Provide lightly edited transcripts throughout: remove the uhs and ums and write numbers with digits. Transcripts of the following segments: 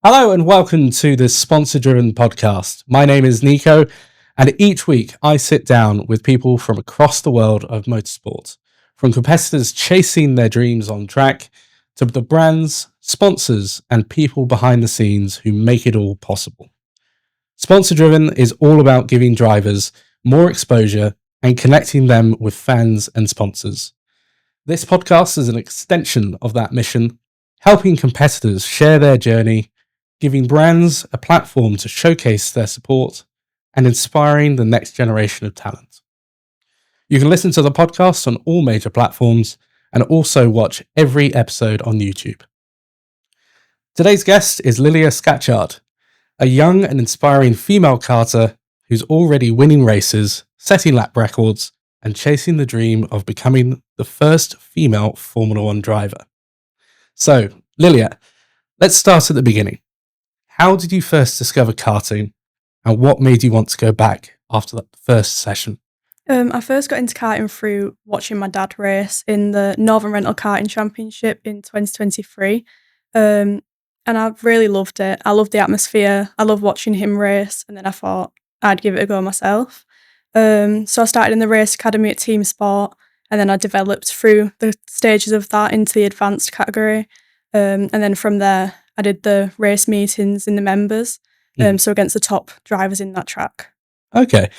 Hello and welcome to the Sponsor-Driven podcast. My name is Nico, and each week I sit down with people from across the world of motorsport, from competitors chasing their dreams on track to the brands, sponsors, and people behind the scenes who make it all possible. Sponsor-Driven is all about giving drivers more exposure and connecting them with fans and sponsors. This podcast is an extension of that mission, helping competitors share their journey, giving brands a platform to showcase their support, and inspiring the next generation of talent. You can listen to the podcast on all major platforms and also watch every episode on YouTube. Today's guest is Lilia Scatchard, a young and inspiring female karter who's already winning races, setting lap records, and chasing the dream of becoming the first female Formula One driver. So, Lilia, let's start at the beginning. How did you first discover karting, and what made you want to go back after that first session? I first got into karting through watching my dad race in the Northern Rental Karting Championship in 2023. And I really loved it. I loved the atmosphere. I loved watching him race. And then I thought I'd give it a go myself. So I started in the race academy at Team Sport. And then I developed through the stages of that into the advanced category. And then from there, I did the race meetings in the members. So against the top drivers in that track. Okay.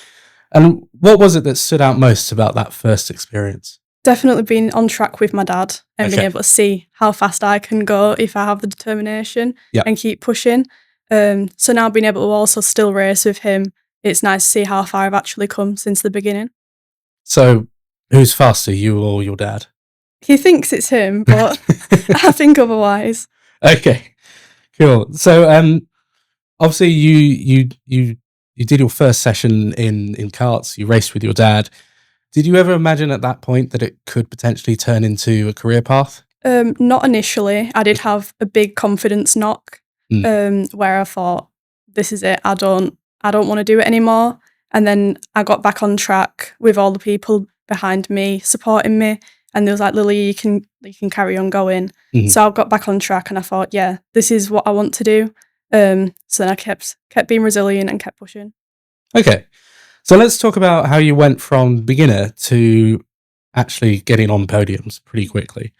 And what was it that stood out most about that first experience? Definitely being on track with my dad and being able to see how fast I can go if I have the determination and keep pushing. So now being able to also still race with him, it's nice to see how far I've actually come since the beginning. So who's faster, you or your dad? He thinks it's him, but I think otherwise. Okay, cool. So obviously you did your first session in karts, you raced with your dad. Did you ever imagine at that point that it could potentially turn into a career path? Not initially. I did have a big confidence knock where I thought, this is it. I don't want to do it anymore. And then I got back on track with all the people behind me supporting me. And they was like, Lily, you can carry on going. So I got back on track and I thought, yeah, this is what I want to do. So then I kept being resilient and kept pushing. Okay. So let's talk about how you went from beginner to actually getting on podiums pretty quickly.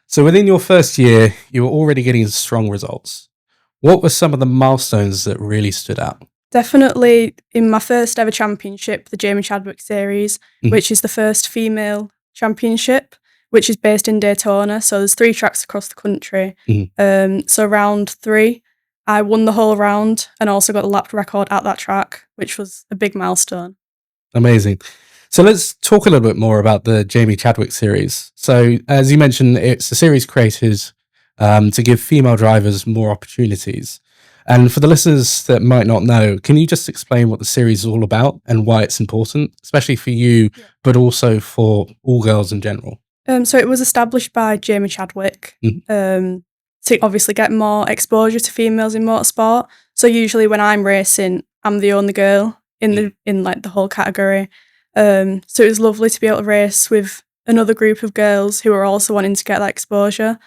So within your first year, you were already getting strong results. What were some of the milestones that really stood out? Definitely in my first ever championship, the Jamie Chadwick Series, which is the first female championship, which is based in Daytona. So there's 3 tracks across the country. So round 3, I won the whole round and also got a lap record at that track, which was a big milestone. Amazing. So let's talk a little bit more about the Jamie Chadwick series. So as you mentioned, it's a series created to give female drivers more opportunities. And for the listeners that might not know, can you just explain what the series is all about and why it's important, especially for you, but also for all girls in general? So it was established by Jamie Chadwick to obviously get more exposure to females in motorsport. So usually when I'm racing, I'm the only girl in like the whole category. So it was lovely to be able to race with another group of girls who are also wanting to get that exposure.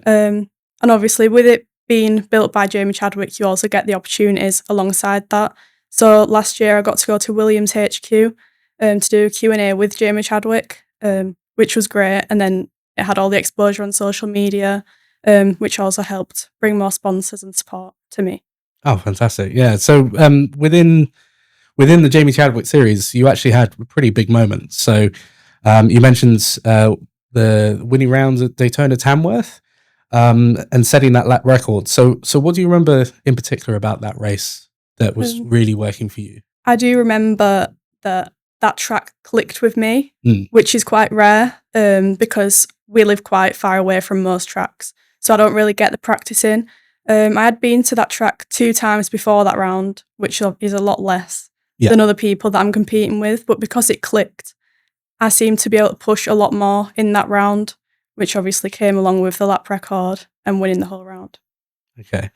And obviously with it being built by Jamie Chadwick, you also get the opportunities alongside that. So last year I got to go to Williams HQ to do a Q&A with Jamie Chadwick, which was great. And then it had all the exposure on social media, which also helped bring more sponsors and support to me. Oh, fantastic. Yeah. So within the Jamie Chadwick series, you actually had a pretty big moment. So you mentioned the winning rounds at Daytona Tamworth and setting that lap record. So what do you remember in particular about that race that was really working for you? I do remember that track clicked with me, which is quite rare because we live quite far away from most tracks. So I don't really get the practice in. I had been to that track 2 times before that round, which is a lot less than other people that I'm competing with. But because it clicked, I seemed to be able to push a lot more in that round, which obviously came along with the lap record and winning the whole round. Okay.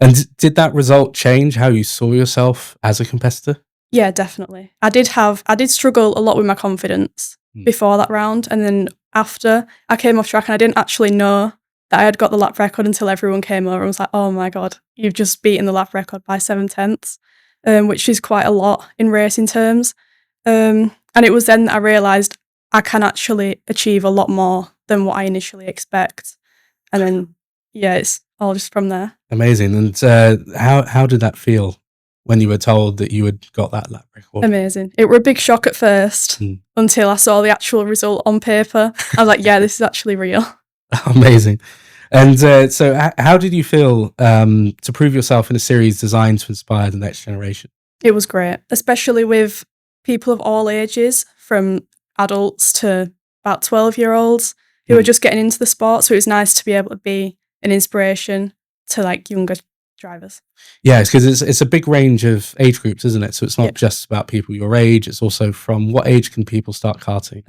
And did that result change how you saw yourself as a competitor? Yeah, definitely. I did struggle a lot with my confidence before that round. And then after I came off track and I didn't actually know that I had got the lap record until everyone came over and was like, oh my God, you've just beaten the lap record by 7/10, which is quite a lot in racing terms. And it was then that I realised I can actually achieve a lot more than what I initially expect. And then, yeah, it's all just from there. Amazing. And how did that feel when you were told that you had got that lap record? Amazing. It were a big shock at first until I saw the actual result on paper. I was like, yeah, this is actually real. Amazing. And so how did you feel to prove yourself in a series designed to inspire the next generation? It was great, especially with people of all ages, from adults to about 12-year-olds who were just getting into the sport. So it was nice to be able to be an inspiration to like younger drivers. Yeah, it's because it's a big range of age groups, isn't it? So it's not just about people your age. It's also from what age can people start karting?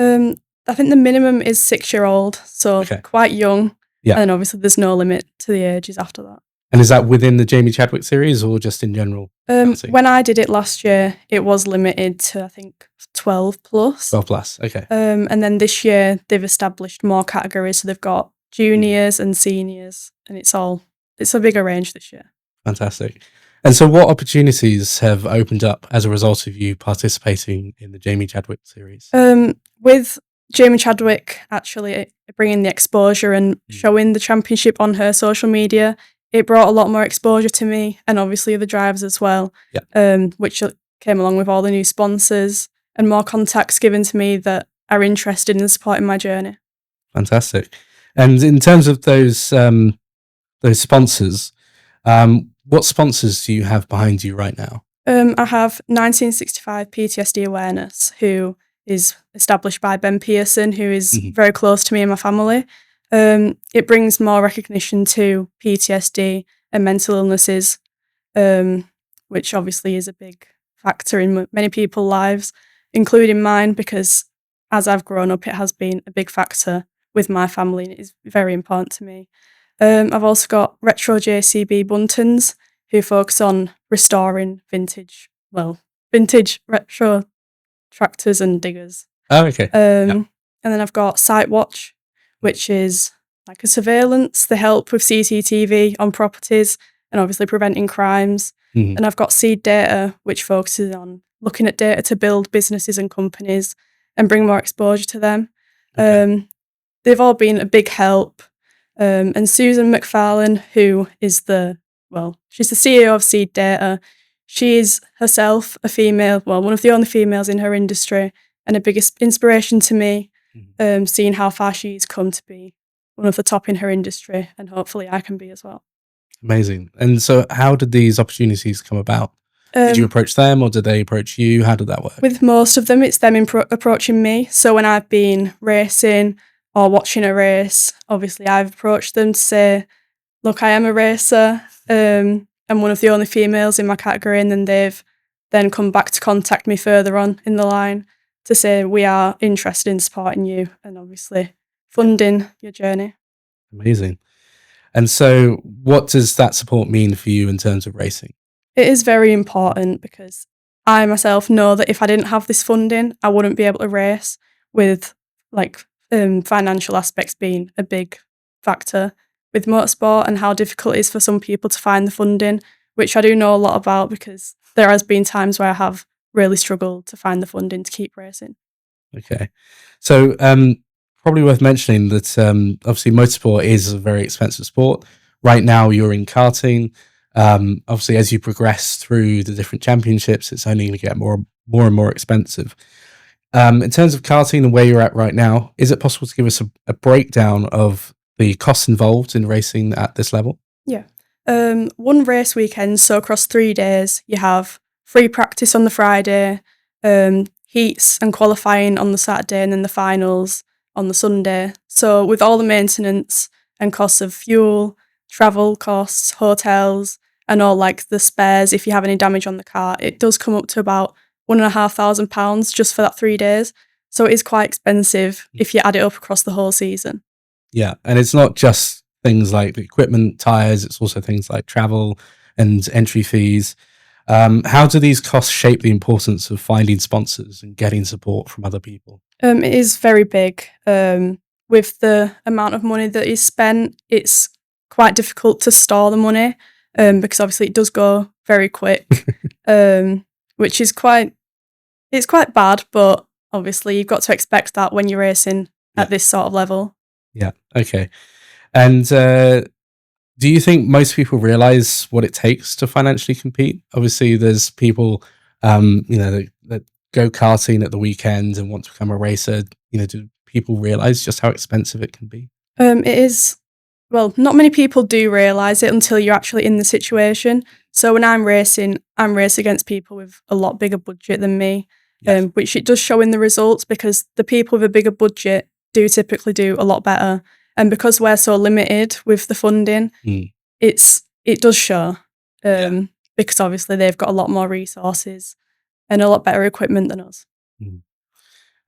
I think the minimum is 6-year-old, so quite young. Yeah. And then obviously there's no limit to the ages after that. And is that within the Jamie Chadwick series or just in general? When I did it last year, it was limited to, I think, 12 plus. 12 plus, okay. And then this year they've established more categories. So they've got juniors and seniors, and it's a bigger range this year. Fantastic. And so what opportunities have opened up as a result of you participating in the Jamie Chadwick series? With Jamie Chadwick actually bringing the exposure and showing the championship on her social media, it brought a lot more exposure to me and obviously the drivers as well, which came along with all the new sponsors and more contacts given to me that are interested in supporting my journey. Fantastic. And in terms of those sponsors, what sponsors do you have behind you right now? I have 1965 PTSD Awareness, who is established by Ben Pearson, who is very close to me and my family. It brings more recognition to PTSD and mental illnesses, which obviously is a big factor in many people's lives, including mine, because as I've grown up, it has been a big factor with my family and it is very important to me. I've also got Retro JCB Buntons, who focus on restoring vintage retro tractors and diggers. Oh, okay. And then I've got Sightwatch, which is like a surveillance. They help with CCTV on properties and obviously preventing crimes. And I've got Seed Data, which focuses on looking at data to build businesses and companies and bring more exposure to them. Okay. They've all been a big help. And Susan McFarlane, who is she's the CEO of Seed Data. She is herself a female, one of the only females in her industry, and a biggest inspiration to me, seeing how far she's come to be one of the top in her industry, and hopefully I can be as well. Amazing. And so how did these opportunities come about? Did you approach them or did they approach you? How did that work? With most of them, it's them approaching me. So when I've been racing or watching a race, obviously I've approached them to say, look, I am a racer. I'm one of the only females in my category, and then they've then come back to contact me further on in the line to say we are interested in supporting you and obviously funding your journey. Amazing. And so what does that support mean for you in terms of racing? It is very important because I myself know that if I didn't have this funding, I wouldn't be able to race, with financial aspects being a big factor with motorsport and how difficult it is for some people to find the funding, which I do know a lot about because there has been times where I have really struggled to find the funding to keep racing. Okay. So probably worth mentioning that obviously motorsport is a very expensive sport. Right now you're in karting. Obviously as you progress through the different championships, it's only going to get more and more expensive. In terms of karting and where you're at right now, is it possible to give us a breakdown of the costs involved in racing at this level? Yeah. One race weekend, so across 3 days, you have free practice on the Friday, heats and qualifying on the Saturday, and then the finals on the Sunday. So with all the maintenance and costs of fuel, travel costs, hotels, and all like the spares, if you have any damage on the car, it does come up to about £1,500 just for that 3 days. So it is quite expensive if you add it up across the whole season. Yeah, and it's not just things like the equipment, tyres, it's also things like travel and entry fees. How do these costs shape the importance of finding sponsors and getting support from other people? It is very big. with the amount of money that is spent, it's quite difficult to store the money because obviously it does go very quick, which is quite bad, but obviously you've got to expect that when you're racing at this sort of level. Yeah. Okay. And do you think most people realize what it takes to financially compete? Obviously, there's people, that go karting at the weekend and want to become a racer. Do people realize just how expensive it can be? It is. Well, not many people do realise it until you're actually in the situation. So when I'm racing against people with a lot bigger budget than me, which it does show in the results because the people with a bigger budget do typically do a lot better. And because we're so limited with the funding, it does show because obviously they've got a lot more resources and a lot better equipment than us.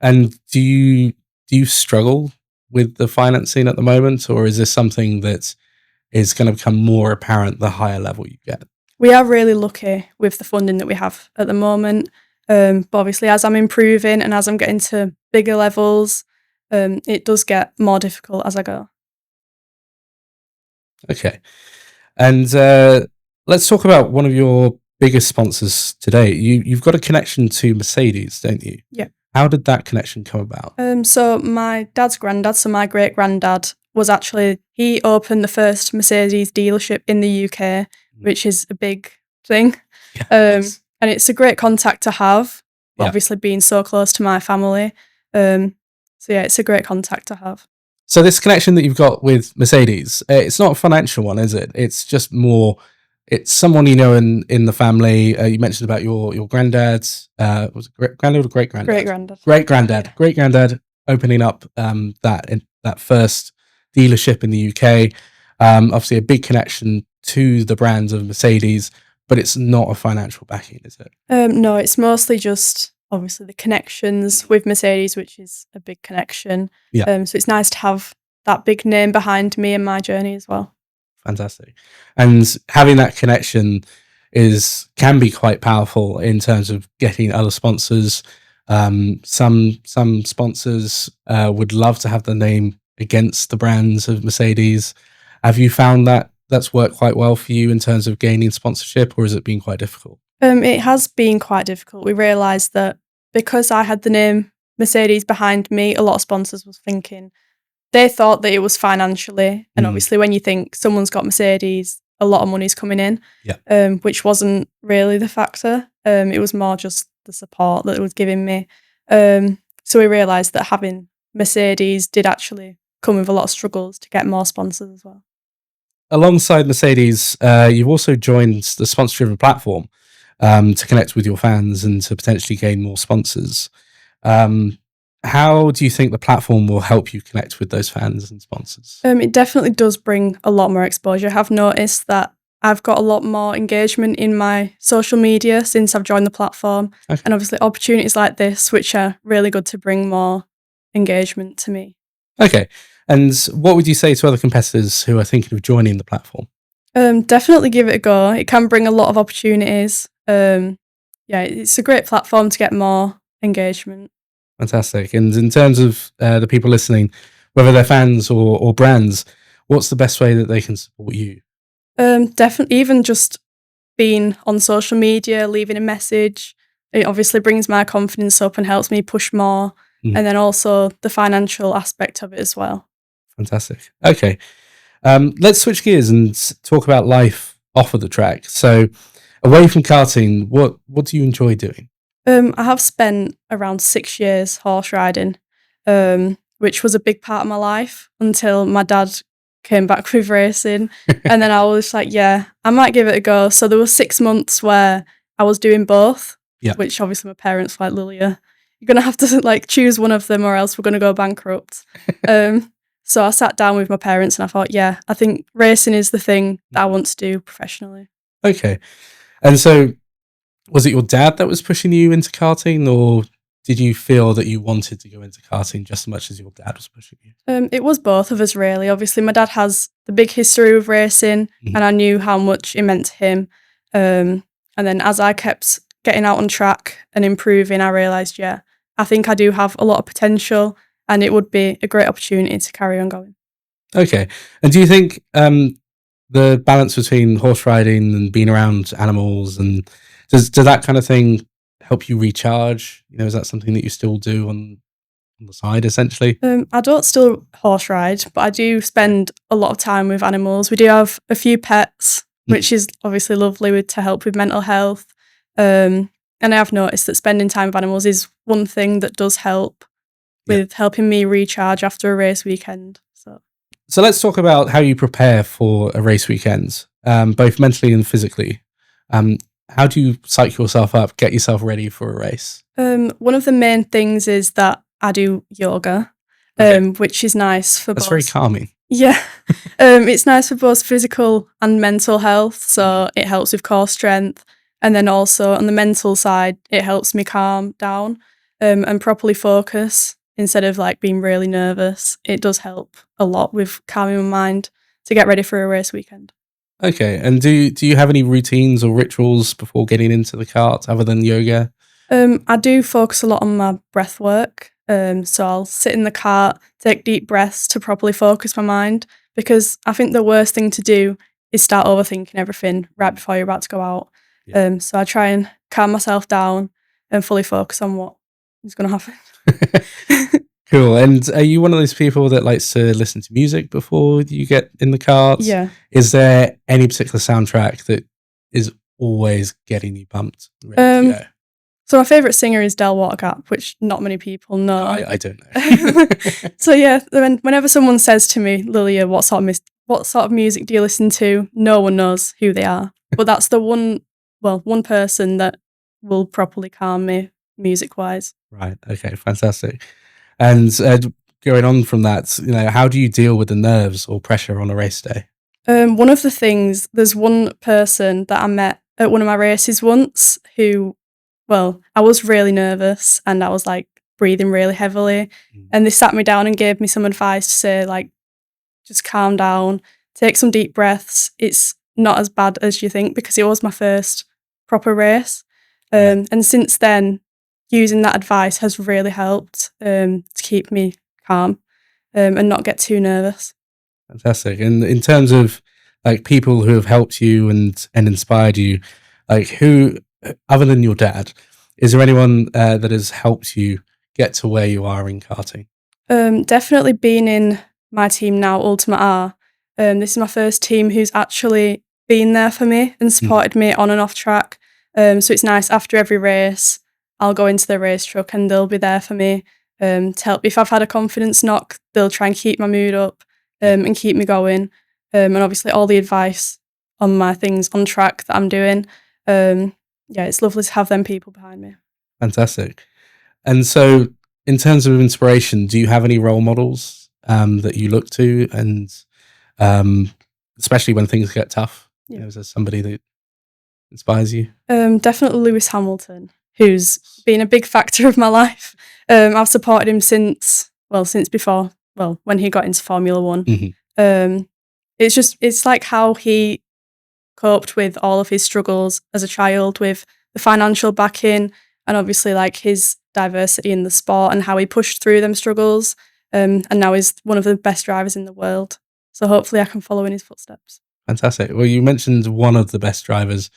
And do you struggle with the financing at the moment, or is this something that is going to become more apparent the higher level you get? We are really lucky with the funding that we have at the moment. But obviously, as I'm improving and as I'm getting to bigger levels, it does get more difficult as I go. Okay. And let's talk about one of your biggest sponsors today. You've got a connection to Mercedes, don't you? Yeah. How did that connection come about? So my dad's granddad, so my great granddad, he opened the first Mercedes dealership in the UK, which is a big thing. Yeah, and it's a great contact to have, obviously being so close to my family. So yeah, it's a great contact to have. So this connection that you've got with Mercedes, it's not a financial one, is it? It's just more, it's someone you know in the family. You mentioned about your granddad. Was it granddad or great granddad? Great granddad. Great granddad. Yeah. Great granddad opening up that first dealership in the UK. Obviously, a big connection to the brands of Mercedes, but it's not a financial backing, is it? No, it's mostly just obviously the connections with Mercedes, which is a big connection. Yeah. So it's nice to have that big name behind me and my journey as well. Fantastic. And having that connection can be quite powerful in terms of getting other sponsors. Some sponsors would love to have the name against the brands of Mercedes. Have you found that that's worked quite well for you in terms of gaining sponsorship, or has it been quite difficult? It has been quite difficult. We realised that because I had the name Mercedes behind me, a lot of sponsors they thought that it was financially. And obviously when you think someone's got Mercedes, a lot of money's coming in, which wasn't really the factor. It was more just the support that it was giving me. So we realised that having Mercedes did actually come with a lot of struggles to get more sponsors as well. Alongside Mercedes, you've also joined the sponsor-driven platform to connect with your fans and to potentially gain more sponsors. How do you think the platform will help you connect with those fans and sponsors? It definitely does bring a lot more exposure. I have noticed that I've got a lot more engagement in my social media since I've joined the platform. Okay. And obviously opportunities like this, which are really good to bring more engagement to me. Okay. And what would you say to other competitors who are thinking of joining the platform? Definitely give it a go. It can bring a lot of opportunities. It's a great platform to get more engagement. Fantastic. And in terms of the people listening, whether they're fans or brands, what's the best way that they can support you? Definitely, even just being on social media, leaving a message, it obviously brings my confidence up and helps me push more. And then also the financial aspect of it as well. Fantastic. Okay. Let's switch gears and talk about life off of the track. So away from karting, what do you enjoy doing? I have spent around 6 years horse riding, which was a big part of my life until my dad came back with racing. And then I was like, yeah, I might give it a go. So there were 6 months where I was doing both, which obviously my parents were like, Lilia, you're going to have to choose one of them or else we're going to go bankrupt. So I sat down with my parents and I thought, yeah, I think racing is the thing that I want to do professionally. Okay. And so was it your dad that was pushing you into karting, or did you feel that you wanted to go into karting just as much as your dad was pushing you? It was both of us, really. Obviously, my dad has the big history of racing and I knew how much it meant to him. And then as I kept getting out on track and improving, I realised, I think I do have a lot of potential and it would be a great opportunity to carry on going. Okay. And do you think the balance between horse riding and being around animals, and does that kind of thing help you recharge? Is that something that you still do on the side, essentially? I don't still horse ride, but I do spend a lot of time with animals. We do have a few pets, which is obviously lovely to help with mental health. And I have noticed that spending time with animals is one thing that does help with helping me recharge after a race weekend. So let's talk about how you prepare for a race weekend, both mentally and physically. How do you psych yourself up, get yourself ready for a race? One of the main things is that I do yoga, which is nice for That's both. very calming. Yeah. It's nice for both physical and mental health. So it helps with core strength. And then also on the mental side, it helps me calm down and properly focus instead of like being really nervous. It does help a lot with calming my mind to get ready for a race weekend. Okay. And do you have any routines or rituals before getting into the cart other than yoga? I do focus a lot on my breath work. So I'll sit in the cart, take deep breaths to properly focus my mind, because I think the worst thing to do is start overthinking everything right before you're about to go out. Yeah. So I try and calm myself down and fully focus on what is going to happen. Cool. And are you one of those people that likes to listen to music before you get in the cart? Yeah. Is there any particular soundtrack that is always getting you pumped, ready to go? So my favourite singer is Del Watergap, which not many people know. I don't know. So yeah, whenever someone says to me, Lilia, what sort of music do you listen to? No one knows who they are. But that's the one person that will properly calm me music-wise. Right. Okay. Fantastic. And going on from that, how do you deal with the nerves or pressure on a race day? One of the things, there's one person that I met at one of my races once who, I was really nervous and I was like breathing really heavily. And they sat me down and gave me some advice to say, like, just calm down, take some deep breaths. It's not as bad as you think, because it was my first proper race. And since then, using that advice has really helped to keep me calm and not get too nervous. Fantastic. And in terms of like people who have helped you and inspired you, like who, other than your dad, is there anyone that has helped you get to where you are in karting? Definitely being in my team now, Ultimate R. This is my first team who's actually been there for me and supported me on and off track. So it's nice after every race, I'll go into the race truck and they'll be there for me to help. If I've had a confidence knock, they'll try and keep my mood up and keep me going. And obviously all the advice on my things on track that I'm doing. It's lovely to have them people behind me. Fantastic. And so in terms of inspiration, do you have any role models that you look to, and especially when things get tough? Is there somebody that inspires you? Definitely Lewis Hamilton, who's been a big factor of my life. I've supported him since before, when he got into Formula One. Mm-hmm. It's like how he coped with all of his struggles as a child with the financial backing and obviously like his diversity in the sport and how he pushed through them struggles. And now is one of the best drivers in the world. So hopefully I can follow in his footsteps. Fantastic. Well, you mentioned one of the best drivers.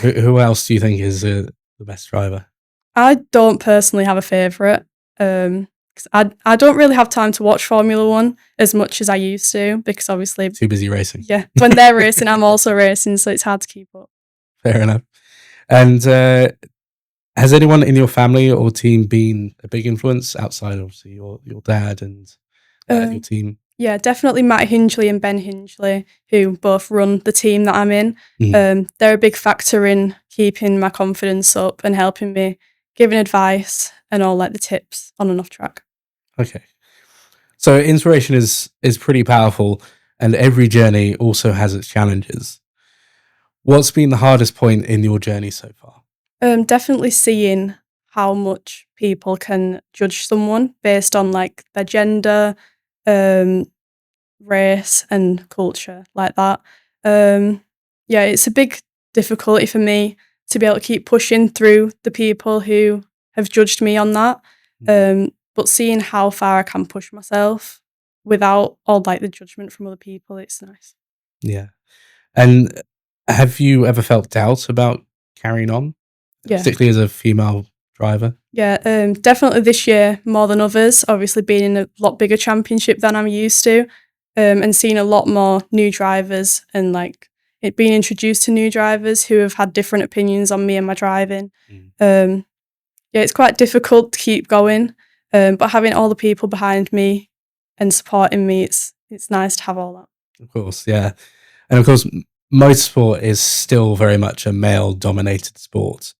Who else do you think is the best driver? I don't personally have a favourite. Because I don't really have time to watch Formula One as much as I used to, because obviously too busy racing. Yeah, when they're racing, I'm also racing, so it's hard to keep up. Fair enough. And has anyone in your family or team been a big influence outside, obviously, your dad and your team? Yeah, definitely Matt Hingley and Ben Hingley, who both run the team that I'm in. They're a big factor in keeping my confidence up and helping me, giving advice and all like the tips on and off track. Okay. So inspiration is pretty powerful, and every journey also has its challenges. What's been the hardest point in your journey so far? Definitely seeing how much people can judge someone based on like their gender, race and culture like that. It's a big difficulty for me to be able to keep pushing through the people who have judged me on that. But but seeing how far I can push myself without all like the judgment from other people, it's nice. Yeah. And have you ever felt doubt about carrying on, Yeah. particularly as a female driver? Yeah, definitely this year more than others. Obviously, being in a lot bigger championship than I'm used to, and seeing a lot more new drivers and like it being introduced to new drivers who have had different opinions on me and my driving. Yeah, it's quite difficult to keep going, but having all the people behind me and supporting me, it's nice to have all that. Of course, yeah. And of course, motorsport is still very much a male-dominated sport.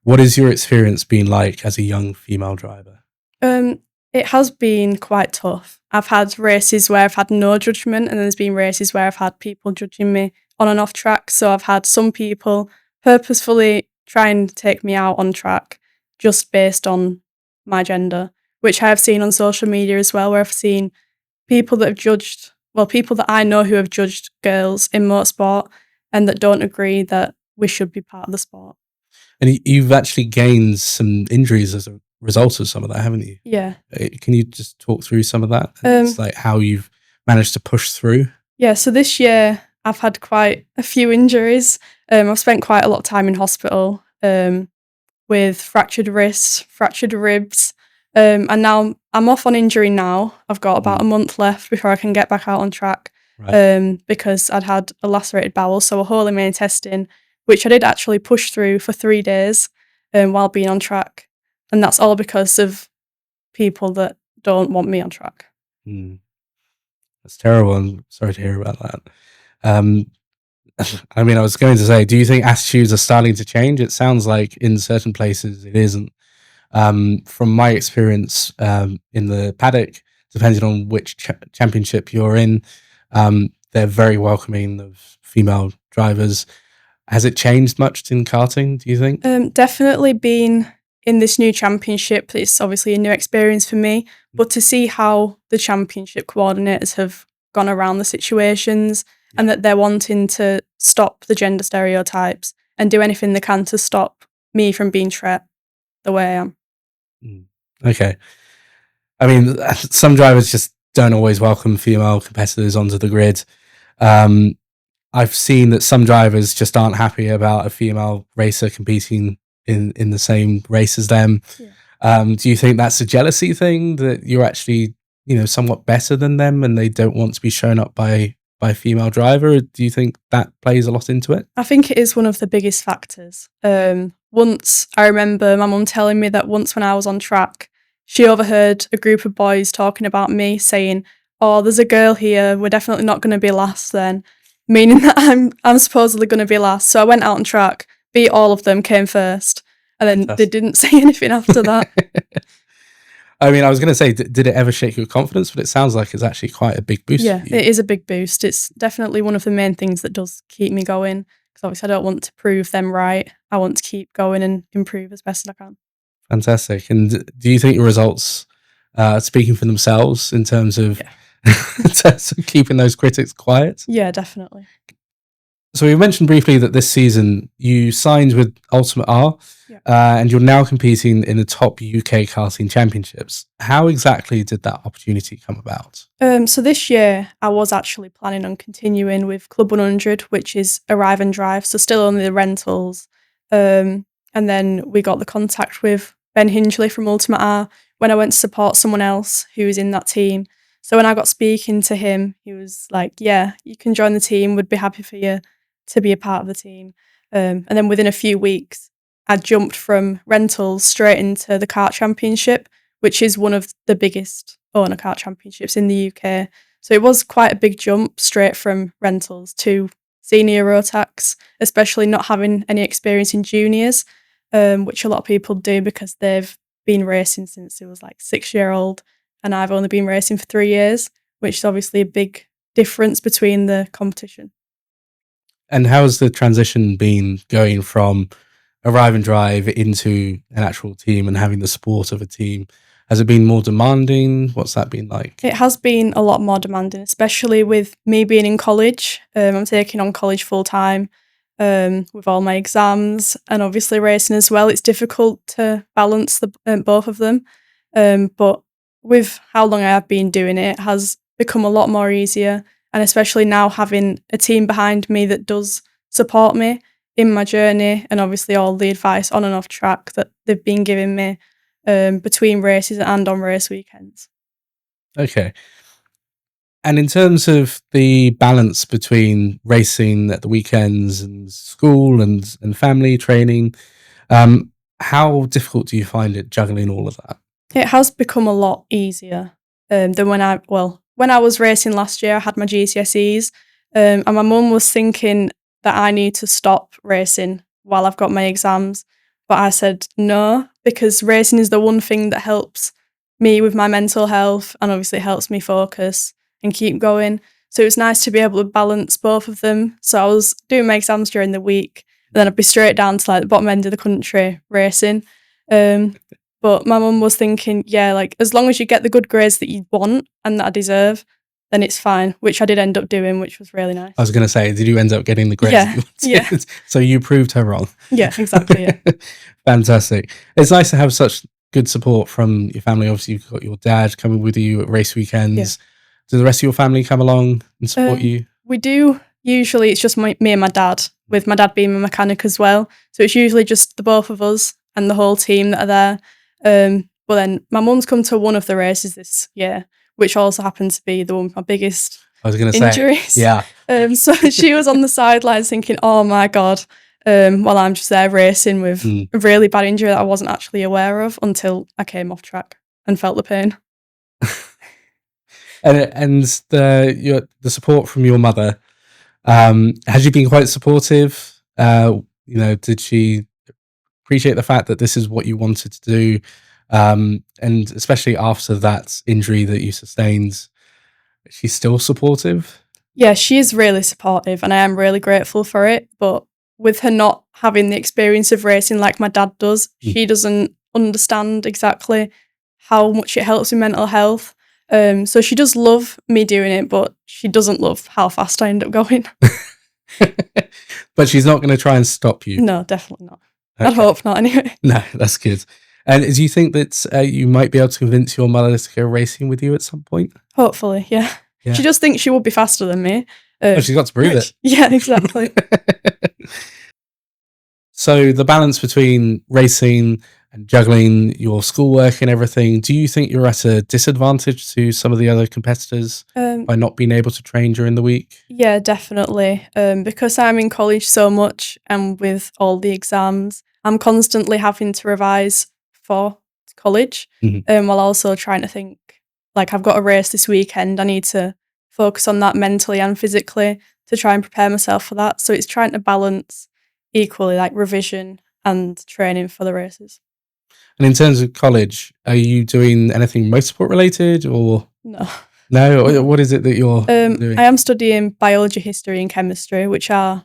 What has your experience been like as a young female driver? It has been quite tough. I've had races where I've had no judgment, and there's been races where I've had people judging me on and off track. So I've had some people purposefully try and take me out on track just based on my gender, which I have seen on social media as well, where I've seen people that have judged, well, people that I know who have judged girls in motorsport and that don't agree that we should be part of the sport. And you've actually gained some injuries as a result of some of that, haven't you? Yeah. Can you just talk through some of that? It's like how you've managed to push through? Yeah, so this year I've had quite a few injuries. I've spent quite a lot of time in hospital with fractured wrists, fractured ribs, and now I'm off on injury now. I've got about a month left before I can get back out on track, because I'd had a lacerated bowel, so a hole in my intestine, which I did actually push through for 3 days while being on track. And that's all because of people that don't want me on track. That's terrible. I'm sorry to hear about that. I mean, I was going to say, do you think attitudes are starting to change? It sounds like in certain places it isn't. From my experience in the paddock, depending on which championship you're in, they're very welcoming of female drivers. Has it changed much in karting, do you think? Definitely being in this new championship, it's obviously a new experience for me, but to see how the championship coordinators have gone around the situations and that they're wanting to stop the gender stereotypes and do anything they can to stop me from being treated the way I am. Okay. I mean, some drivers just don't always welcome female competitors onto the grid. I've seen that some drivers just aren't happy about a female racer competing in the same race as them. Do you think that's a jealousy thing, that you're actually, somewhat better than them and they don't want to be shown up by a female driver? Or do you think that plays a lot into it? I think it is one of the biggest factors. Once I remember my mum telling me that once when I was on track, she overheard a group of boys talking about me saying, "Oh, there's a girl here, we're definitely not going to be last then," meaning that I'm supposedly going to be last. So I went out on track, beat all of them, came first, and then they didn't say anything after that. I mean, I was going to say, did it ever shake your confidence? But it sounds like it's actually quite a big boost. Yeah, it is a big boost. It's definitely one of the main things that does keep me going, because obviously I don't want to prove them right. I want to keep going and improve as best as I can. Fantastic. And do you think your results are speaking for themselves in terms of, in terms of keeping those critics quiet? Yeah, definitely. So we mentioned briefly that this season you signed with Ultimate R, and you're now competing in the top UK karting championships. How exactly did that opportunity come about? So this year I was actually planning on continuing with Club 100, which is arrive and drive, so still only the rentals. And then we got the contact with Ben Hingley from Ultimate R when I went to support someone else who was in that team. So when I got speaking to him, he was like, "Yeah, you can join the team. Would be happy for you to be a part of the team." And then within a few weeks, I jumped from rentals straight into the kart championship, which is one of the biggest owner kart championships in the UK. So it was quite a big jump straight from rentals to senior Rotax, especially not having any experience in juniors, which a lot of people do because they've been racing since they was like 6-year-old, and I've only been racing for 3 years, which is obviously a big difference between the competition. And how's the transition been going from arrive and drive into an actual team and having the support of a team? Has it been more demanding? What's that been like? It has been a lot more demanding, especially with me being in college. I'm taking on college full time with all my exams and obviously racing as well. It's difficult to balance both of them. But with how long I have been doing it, has become a lot more easier. And especially now having a team behind me that does support me in my journey, and obviously all the advice on and off track that they've been giving me between races and on race weekends. Okay. And in terms of the balance between racing at the weekends and school and family training, how difficult do you find it juggling all of that? It has become a lot easier than when I was racing last year. I had my GCSEs, and my mum was thinking that I need to stop racing while I've got my exams. But I said no, because racing is the one thing that helps me with my mental health, and obviously it helps me focus and keep going. So it was nice to be able to balance both of them. So I was doing my exams during the week, and then I'd be straight down to like the bottom end of the country racing. But my mum was thinking, yeah, like as long as you get the good grades that you want and that I deserve, then it's fine, which I did end up doing, which was really nice. I was going to say, did you end up getting the grades that you wanted? Yeah. So you proved her wrong. Yeah, exactly. Yeah. Fantastic. It's nice to have such good support from your family. Obviously, you've got your dad coming with you at race weekends. Yeah. Does the rest of your family come along and support you? We do. Usually it's just me and my dad, with my dad being a mechanic as well. So it's usually just the both of us and the whole team that are there. But then my mum's come to one of the races this year, which also happened to be the one with my biggest injuries. Yeah. So she was on the sidelines thinking, oh my God, while I'm just there racing with a really bad injury that I wasn't actually aware of until I came off track and felt the pain. And the support from your mother, has she been quite supportive? Did she appreciate the fact that this is what you wanted to do, and especially after that injury that you sustained, she's still supportive? Yeah, she is really supportive, and I am really grateful for it. But with her not having the experience of racing like my dad does, she doesn't understand exactly how much it helps with mental health. So she does love me doing it, but she doesn't love how fast I end up going. But she's not going to try and stop you? No, definitely not. Okay. I hope not, anyway. No, that's good. And do you think that you might be able to convince your mother to go racing with you at some point? Hopefully, yeah. She just thinks she would be faster than me. Well, she's got to prove it. Yeah, exactly. So the balance between racing and juggling your schoolwork and everything, do you think you're at a disadvantage to some of the other competitors by not being able to train during the week? Yeah, definitely. Because I'm in college so much and with all the exams, I'm constantly having to revise for college, while also trying to think, like, I've got a race this weekend, I need to focus on that mentally and physically to try and prepare myself for that. So it's trying to balance equally, like revision and training for the races. And in terms of college, are you doing anything motorsport related or? No. No? What is it that you're doing? I am studying biology, history and chemistry, which are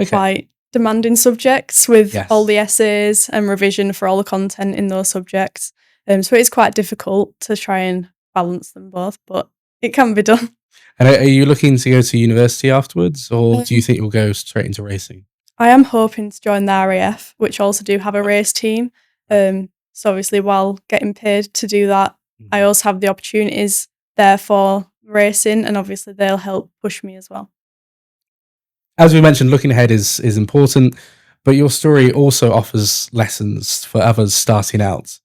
quite demanding subjects with all the essays and revision for all the content in those subjects. So it's quite difficult to try and balance them both, but it can be done. And are you looking to go to university afterwards, or do you think you'll go straight into racing? I am hoping to join the RAF, which also do have a race team. So obviously while getting paid to do that, I also have the opportunities there for racing, and obviously they'll help push me as well. As we mentioned, looking ahead is important, but your story also offers lessons for others starting out.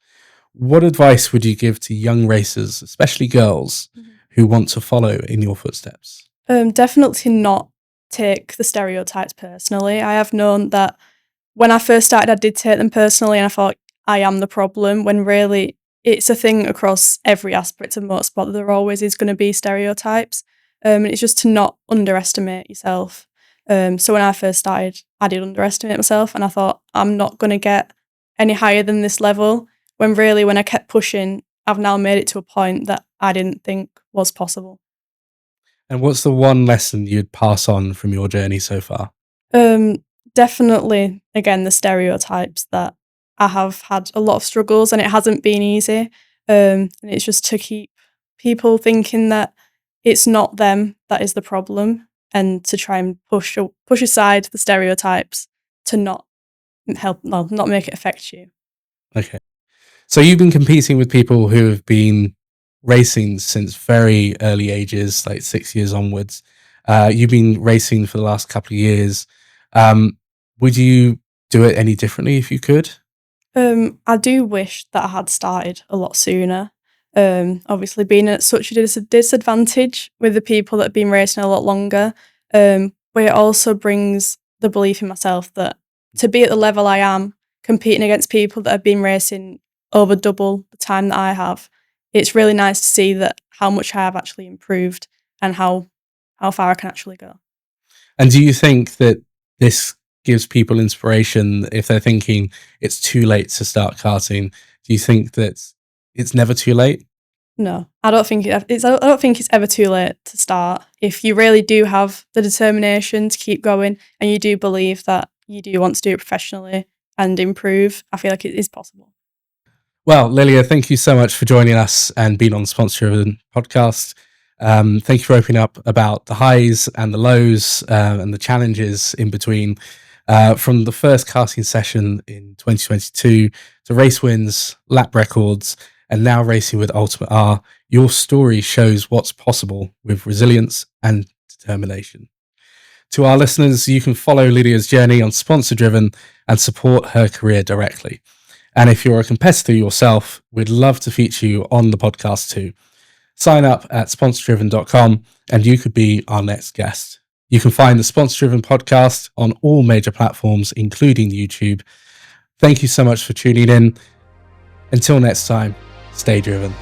What advice would you give to young racers, especially girls, who want to follow in your footsteps? Definitely not take the stereotypes personally. I have known that when I first started, I did take them personally, and I thought I am the problem, when really it's a thing across every aspect of motorsport. There always is going to be stereotypes, and it's just to not underestimate yourself. So when I first started, I did underestimate myself, and I thought I'm not going to get any higher than this level, when really when I kept pushing, I've now made it to a point that I didn't think was possible. And what's the one lesson you'd pass on from your journey so far? Definitely, again, the stereotypes, that I have had a lot of struggles and it hasn't been easy. And it's just to keep people thinking that it's not them that is the problem, and to try and push aside the stereotypes to not make it affect you. Okay. So you've been competing with people who have been racing since very early ages, like 6 years onwards. You've been racing for the last couple of years. Would you do it any differently if you could? I do wish that I had started a lot sooner. Obviously, being at such a disadvantage with the people that have been racing a lot longer, but it also brings the belief in myself that to be at the level I am, competing against people that have been racing over double the time that I have, it's really nice to see that how much I have actually improved and how far I can actually go. And do you think that this gives people inspiration if they're thinking it's too late to start karting? Do you think that it's never too late? No, I don't think it's. I don't think it's ever too late to start. If you really do have the determination to keep going, and you do believe that you do want to do it professionally and improve, I feel like it is possible. Well, Lilia, thank you so much for joining us and being on the Sponsor Driven podcast. Thank you for opening up about the highs and the lows and the challenges in between. From the first karting session in 2022 to race wins, lap records, and now racing with Ultimate R, your story shows what's possible with resilience and determination. To our listeners, you can follow Lilia's journey on Sponsor Driven and support her career directly. And if you're a competitor yourself, we'd love to feature you on the podcast too. Sign up at sponsordriven.com and you could be our next guest. You can find the Sponsor Driven podcast on all major platforms, including YouTube. Thank you so much for tuning in. Until next time, stay driven.